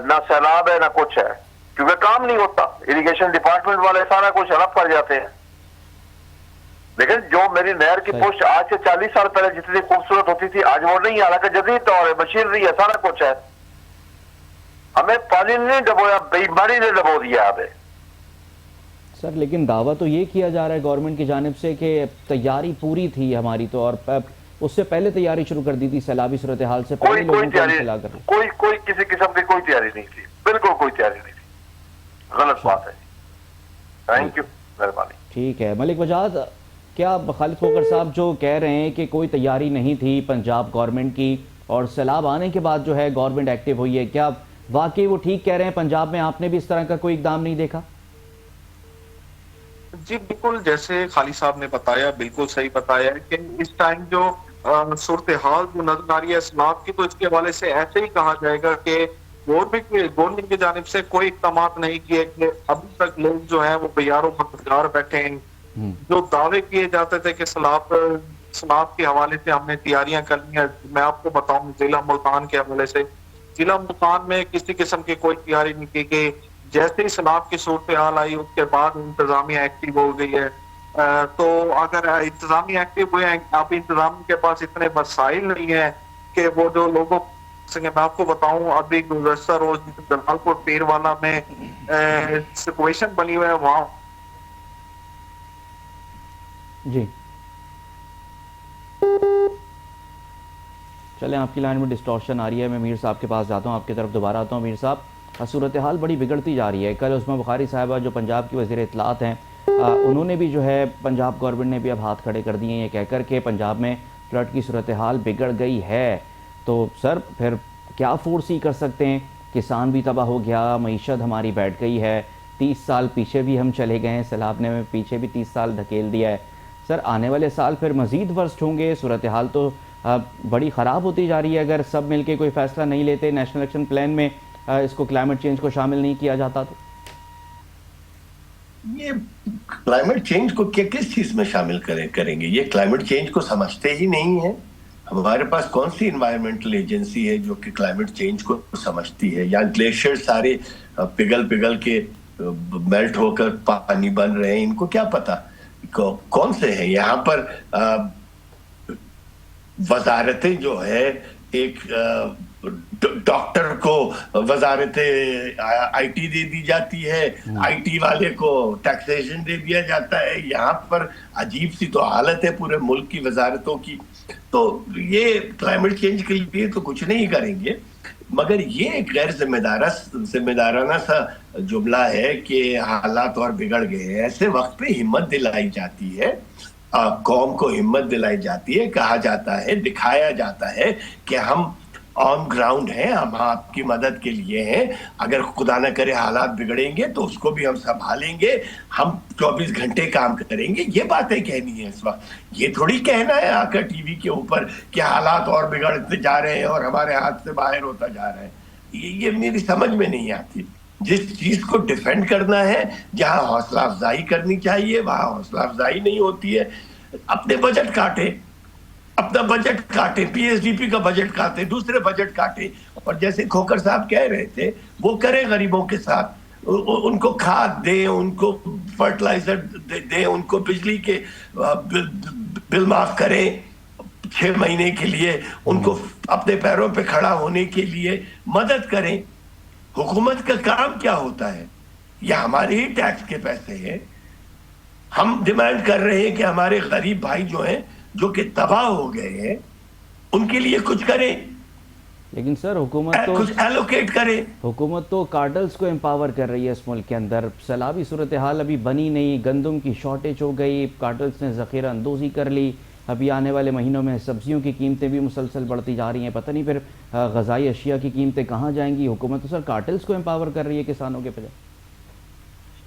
نہ سیلاب ہے نہ کچھ ہے, کیونکہ کام نہیں ہوتا. اریگیشن ڈپارٹمنٹ والے سارا کچھ ہڑپ کر جاتے ہیں. لیکن جو میری نہر کی پوسٹ آج سے 40 سال پہلے جتنی خوبصورت ہوتی تھی آج وہ نہیں, حالانکہ جدید دور ہے, مشینری ہے, سارا کچھ ہے. ہمیں پانی نہیں ڈبویا, بیماری نے ڈبو دیا ہمیں. سر لیکن دعویٰ تو یہ کیا جا رہا ہے گورنمنٹ کی جانب سے کہ تیاری پوری تھی ہماری تو, اور اس سے پہلے تیاری شروع کر دی تھی سیلابی صورتحال سے پہلے لوگوں کو اطلاع کر. کوئی کسی قسم کی کوئی تیاری نہیں تھی, بالکل کوئی تیاری نہیں تھی. غلط بات ہے. تھینک یو, مہربانی. ٹھیک ہے ملک وجاد, کیا خالد کھوکھر صاحب جو کہہ رہے ہیں کہ کوئی تیاری نہیں تھی پنجاب گورنمنٹ کی اور سیلاب آنے کے بعد جو ہے گورنمنٹ ایکٹیو ہوئی ہے, کیا واقعی وہ ٹھیک کہہ رہے ہیں؟ پنجاب میں آپ نے بھی اس طرح کا کوئی اقدام نہیں دیکھا؟ جی بالکل, جیسے خالد صاحب نے بتایا, بالکل صحیح بتایا کہ اس ٹائم جو صورتحال جو نظر آ رہی ہے سیلاب کی, تو اس کے حوالے سے ایسے ہی کہا جائے گا کہ گورنمنٹ کی جانب سے کوئی اقدامات نہیں کیے کہ ابھی تک لوگ جو ہیں وہ بیار و مددگار بیٹھے ہیں. جو دعوے کیے جاتے تھے کہ سیلاب کے حوالے سے ہم نے تیاریاں کر لی ہیں, میں آپ کو بتاؤں ضلع ملتان کے حوالے سے, ضلع ملتان میں کسی قسم کی کوئی تیاری نہیں کی گئی. جیسے ہی سیلاب کی صورتحال آئی اس کے بعد انتظامیہ ایکٹیو ہو گئی ہے. تو اگر انتظامیہ ایکٹیو ہوئے ہیں, اب انتظامیہ کے پاس اتنے وسائل نہیں ہیں کہ وہ جو لوگوں میں آپ کو بتاؤں, ابھی گزشتہ روز جلال پور پیر والا میں سچویشن بنی ہوئی ہے وہاں. جی چلیں, آپ کی لائن میں ڈسٹورشن آ رہی ہے, میں میر صاحب کے پاس جاتا ہوں, آپ کی طرف دوبارہ آتا ہوں. میر صاحب, صورتحال بڑی بگڑتی جا رہی ہے. کل عثمہ بخاری صاحبہ جو پنجاب کی وزیر اطلاعات ہیں, انہوں نے بھی جو ہے پنجاب گورنمنٹ نے بھی اب ہاتھ کھڑے کر دیے ہیں یہ کہہ کر کہ پنجاب میں فلڈ کی صورتحال بگڑ گئی ہے. تو سر پھر کیا فورس ہی کر سکتے ہیں؟ کسان بھی تباہ ہو گیا, معیشت ہماری بیٹھ گئی ہے, 30 سال پیچھے بھی ہم چلے گئے ہیں, سیلاب نے پیچھے بھی 30 سال دھکیل دیا ہے. سر آنے والے سال پھر مزید ورسٹ ہوں گے, صورتحال تو بڑی خراب ہوتی جا رہی ہے اگر سب مل کے کوئی فیصلہ نہیں لیتے, نیشنل ایکشن پلان میں اس کو کلائمیٹ چینج کو شامل نہیں کیا جاتا. تو یہ کلائمیٹ چینج کو کس چیز میں شامل کریں گے؟ یہ کلائمیٹ چینج کو سمجھتے ہی نہیں ہیں. ہمارے پاس کون سی انوائرمنٹل ایجنسی ہے جو کہ کلائمیٹ چینج کو سمجھتی ہے؟ یا گلیشیئر سارے پگھل کے میلٹ ہو کر پانی بن رہے ہیں, ان کو کیا پتا کون سے ہیں؟ یہاں پر وزارتیں جو ہے, ایک ڈاکٹر کو وزارت آئی ٹی دے دی جاتی ہے, آئی ٹی والے کو ٹیکسیشن دے دیا جاتا ہے. یہاں پر عجیب سی تو حالت ہے پورے ملک کی وزارتوں کی. تو یہ کلائمیٹ چینج کے لیے تو کچھ نہیں کریں گے. مگر یہ ایک غیر ذمہ دارانہ سا جملہ ہے کہ حالات اور بگڑ گئے ہیں. ایسے وقت پہ ہمت دلائی جاتی ہے, قوم کو ہمت دلائی جاتی ہے, کہا جاتا ہے, دکھایا جاتا ہے کہ ہم آن گراؤنڈ ہیں, ہم آپ کی مدد کے لیے ہیں, اگر خدا نہ کرے حالات بگڑیں گے تو اس کو بھی ہم سنبھالیں گے, ہم 24 گھنٹے کام کریں گے. یہ باتیں کہنی ہے اس وقت. یہ تھوڑی کہنا ہے آ کر ٹی وی کے اوپر کہ حالات اور بگڑتے جا رہے ہیں اور ہمارے ہاتھ سے باہر ہوتا جا رہا ہے. یہ میری سمجھ میں نہیں آتی. جس چیز کو ڈیفینڈ کرنا ہے, جہاں حوصلہ افزائی کرنی چاہیے وہاں حوصلہ افزائی نہیں ہوتی ہے. اپنے بجٹ کاٹے, اپنا بجٹ کاٹے, پی ایس ڈی پی کا بجٹ کاٹے, دوسرے بجٹ کاٹے, اور جیسے کھوکر صاحب کہہ رہے تھے وہ کریں غریبوں کے ساتھ. ان کو کھاد دیں, ان کو فرٹیلائزر دیں, ان کو بجلی کے بل معاف کریں 6 مہینے کے لیے, ان کو اپنے پیروں پہ کھڑا ہونے کے لیے مدد کریں. حکومت کا کام کیا ہوتا ہے؟ یہ ہمارے ہی ٹیکس کے پیسے ہیں. ہم ڈیمانڈ کر رہے ہیں کہ ہمارے غریب بھائی جو ہیں, جو کہ تباہ ہو گئے ہیں, ان کے لیے کچھ کریں. لیکن سر حکومت کچھ ایلوکیٹ کریں. حکومت تو کارٹلز کو امپاور کر رہی ہے اس ملک کے اندر. سیلابی صورتحال ابھی بنی نہیں, گندم کی شارٹیج ہو گئی, کارٹلز نے ذخیرہ اندوزی کر لی. ابھی آنے والے مہینوں میں سبزیوں کی قیمتیں بھی مسلسل بڑھتی جا رہی ہیں. پتہ نہیں پھر غذائی اشیاء کی قیمتیں کہاں جائیں گی. حکومت تو سر کارٹلز کو امپاور کر رہی ہے کسانوں کے بجائے.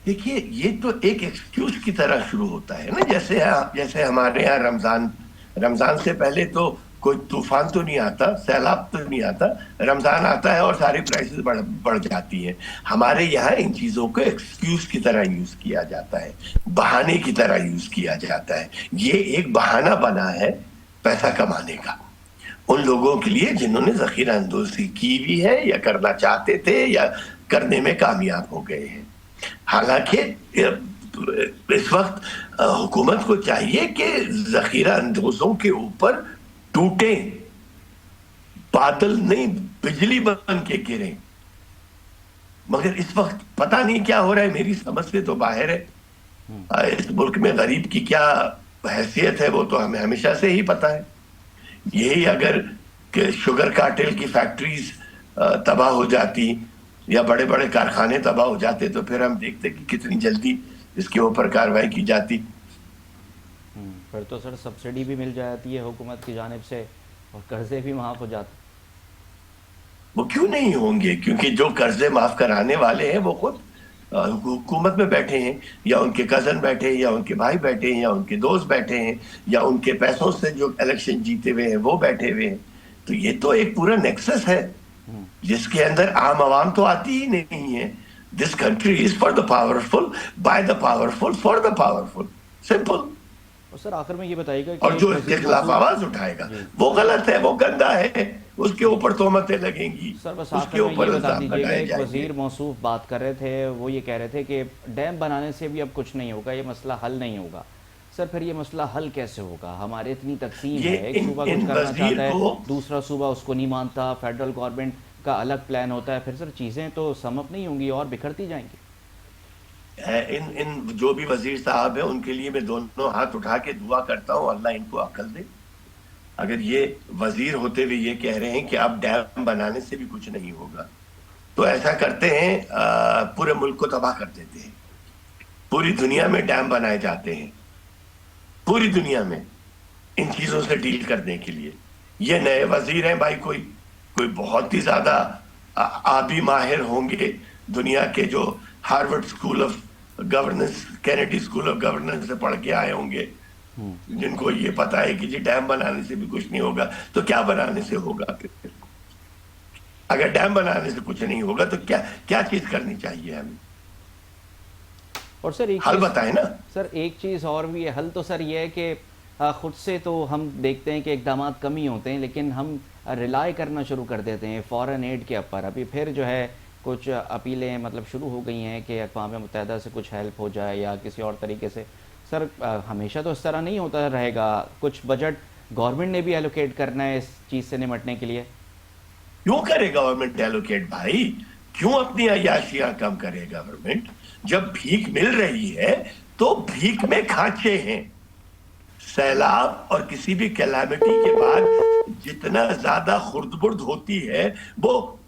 دیکھیے یہ تو ایک ایکسکیوز کی طرح شروع ہوتا ہے نا. جیسے ہمارے یہاں رمضان سے پہلے تو کوئی طوفان تو نہیں آتا, سیلاب تو نہیں آتا, رمضان آتا ہے اور ساری پرائسز بڑھ جاتی ہیں. ہمارے یہاں ان چیزوں کو ایکسکیوز کی طرح یوز کیا جاتا ہے, بہانے کی طرح یوز کیا جاتا ہے. یہ ایک بہانہ بنا ہے پیسہ کمانے کا ان لوگوں کے لیے جنہوں نے ذخیرہ اندوزی کی بھی ہے یا کرنا چاہتے تھے یا کرنے میں کامیاب ہو گئے ہیں. حالانکہ اس وقت حکومت کو چاہیے کہ ذخیرہ اندوزوں کے اوپر ٹوٹیں, بادل نہیں بجلی بن کے گریں. مگر اس وقت پتہ نہیں کیا ہو رہا ہے, میری سمجھ سے تو باہر ہے. اس ملک میں غریب کی کیا حیثیت ہے وہ تو ہمیں ہمیشہ سے ہی پتہ ہے. یہی اگر کہ شوگر کارٹل کی فیکٹریز تباہ ہو جاتی یا بڑے بڑے کارخانے تباہ ہو جاتے تو پھر ہم دیکھتے کہ کتنی جلدی اس کے اوپر کارروائی کی جاتی. پھر تو سر سبسڈی بھی مل جاتی ہے حکومت کی جانب سے اور قرضے بھی معاف ہو جاتے. وہ کیوں نہیں ہوں گے؟ کیونکہ جو قرضے معاف کرانے والے ہیں وہ خود حکومت میں بیٹھے ہیں, یا ان کے کزن بیٹھے ہیں, یا ان کے بھائی بیٹھے ہیں, یا ان کے دوست بیٹھے ہیں, یا ان کے پیسوں سے جو الیکشن جیتے ہوئے ہیں وہ بیٹھے ہوئے ہیں. تو یہ تو ایک پورا نیکسس ہے جس کے اندر عام عوام تو آتی ہی نہیں ہے. This country is for the powerful, by the powerful, for the powerful, simple. اور سر آخر میں یہ بتائیے گا اور جو اس کے خلاف آواز اٹھائے گا وہ غلط ہے, وہ گندا ہے, اس کے اوپر تہمتیں لگیں گی. سر بس اس کے آخر میں یہ اوپر بتا دیجیے گا, ایک جائیں گے. وزیر موصوف بات کر رہے تھے, وہ یہ کہہ رہے تھے کہ ڈیم بنانے سے بھی اب کچھ نہیں ہوگا, یہ مسئلہ حل نہیں ہوگا. سر پھر یہ مسئلہ حل کیسے ہوگا؟ ہمارے اتنی تقسیم ہے, ایک صوبہ کچھ کرنا چاہتا ہے, دوسرا صوبہ اس کو نہیں مانتا, فیڈرل گورنمنٹ کا الگ پلان ہوتا ہے. پھر سر چیزیں تو سم اپ نہیں ہوں گی اور بکھرتی جائیں گی. ان جو بھی وزیر صاحب ہیں ان کے لیے میں دونوں ہاتھ اٹھا کے دعا کرتا ہوں اللہ ان کو عقل دے. اگر یہ وزیر ہوتے ہوئے یہ کہہ رہے ہیں کہ اب ڈیم بنانے سے بھی کچھ نہیں ہوگا تو ایسا کرتے ہیں پورے ملک کو تباہ کر دیتے ہیں. پوری دنیا میں ڈیم بنائے جاتے ہیں, پوری دنیا میں ان چیزوں سے ڈیل کرنے کے لیے. یہ نئے وزیر ہیں بھائی, کوئی بہت ہی زیادہ آبی ماہر ہوں گے دنیا کے, جو Harvard school of governance, Kennedy school of governance سے پڑھ کے آئے ہوں گے, جن کو یہ پتا ہے کہ جی ڈیم بنانے سے بھی کچھ نہیں ہوگا تو کیا بنانے سے ہوگا. پھر اگر ڈیم بنانے سے کچھ نہیں ہوگا تو کیا چیز کرنی چاہیے ہمیں؟ اور سر ایک حل بتائیں نا. سر ایک چیز اور بھی ہے, حل تو سر یہ ہے کہ خود سے تو ہم دیکھتے ہیں کہ اقدامات کم ہی ہوتے ہیں, لیکن ہم ریلائی کرنا شروع کر دیتے ہیں فارن ایڈ کے اوپر. ابھی پھر جو ہے کچھ اپیلیں مطلب شروع ہو گئی ہیں کہ اقوام متحدہ سے کچھ ہیلپ ہو جائے یا کسی اور طریقے سے. سر ہمیشہ تو اس طرح نہیں ہوتا رہے گا, کچھ بجٹ گورنمنٹ نے بھی ایلوکیٹ کرنا ہے اس چیز سے نمٹنے کے لیے. کیوں کرے گورنمنٹ ایلوکیٹ بھائی؟ کیوں اپنی عیاشیاں کم کرے گورنمنٹ؟ جب بھیک مل رہی ہے تو بھیک میں کھانچے ہیں. سیلاب اور کسی بھی کیلامٹی کے بعد جتنا زیادہ خرد برد ہوتی ہے وہ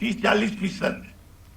30-40%